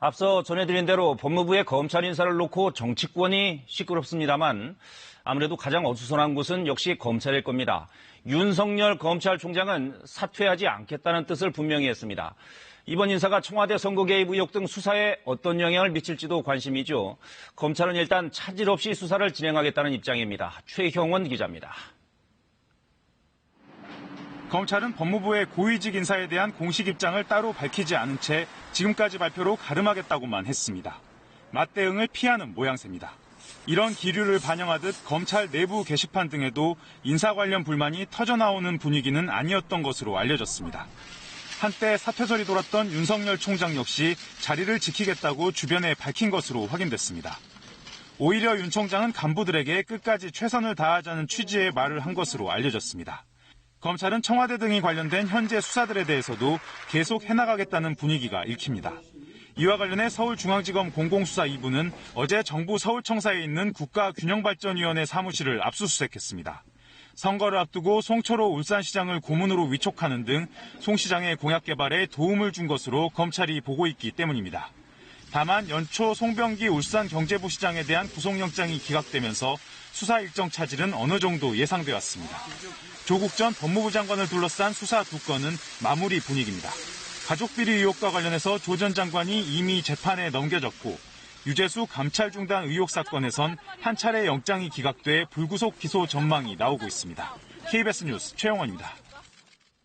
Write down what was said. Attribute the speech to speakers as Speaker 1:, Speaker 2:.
Speaker 1: 앞서 전해드린 대로 법무부의 검찰 인사를 놓고 정치권이 시끄럽습니다만 아무래도 가장 어수선한 곳은 역시 검찰일 겁니다. 윤석열 검찰총장은 사퇴하지 않겠다는 뜻을 분명히 했습니다. 이번 인사가 청와대 선거 개입 의혹 등 수사에 어떤 영향을 미칠지도 관심이죠. 검찰은 일단 차질 없이 수사를 진행하겠다는 입장입니다. 최형원 기자입니다.
Speaker 2: 검찰은 법무부의 고위직 인사에 대한 공식 입장을 따로 밝히지 않은 채 지금까지 발표로 가름하겠다고만 했습니다. 맞대응을 피하는 모양새입니다. 이런 기류를 반영하듯 검찰 내부 게시판 등에도 인사 관련 불만이 터져나오는 분위기는 아니었던 것으로 알려졌습니다. 한때 사퇴설이 돌았던 윤석열 총장 역시 자리를 지키겠다고 주변에 밝힌 것으로 확인됐습니다. 오히려 윤 총장은 간부들에게 끝까지 최선을 다하자는 취지의 말을 한 것으로 알려졌습니다. 검찰은 청와대 등이 관련된 현재 수사들에 대해서도 계속 해나가겠다는 분위기가 읽힙니다. 이와 관련해 서울중앙지검 공공수사 2부는 어제 정부 서울청사에 있는 국가균형발전위원회 사무실을 압수수색했습니다. 선거를 앞두고 송철호 울산시장을 고문으로 위촉하는 등 송 시장의 공약 개발에 도움을 준 것으로 검찰이 보고 있기 때문입니다. 다만 연초 송병기 울산경제부 시장에 대한 구속영장이 기각되면서 수사 일정 차질은 어느 정도 예상돼 왔습니다. 조국 전 법무부 장관을 둘러싼 수사 두 건은 마무리 분위기입니다. 가족비리 의혹과 관련해서 조 전 장관이 이미 재판에 넘겨졌고 유재수 감찰 중단 의혹 사건에선 한 차례 영장이 기각돼 불구속 기소 전망이 나오고 있습니다. KBS 뉴스 최영원입니다.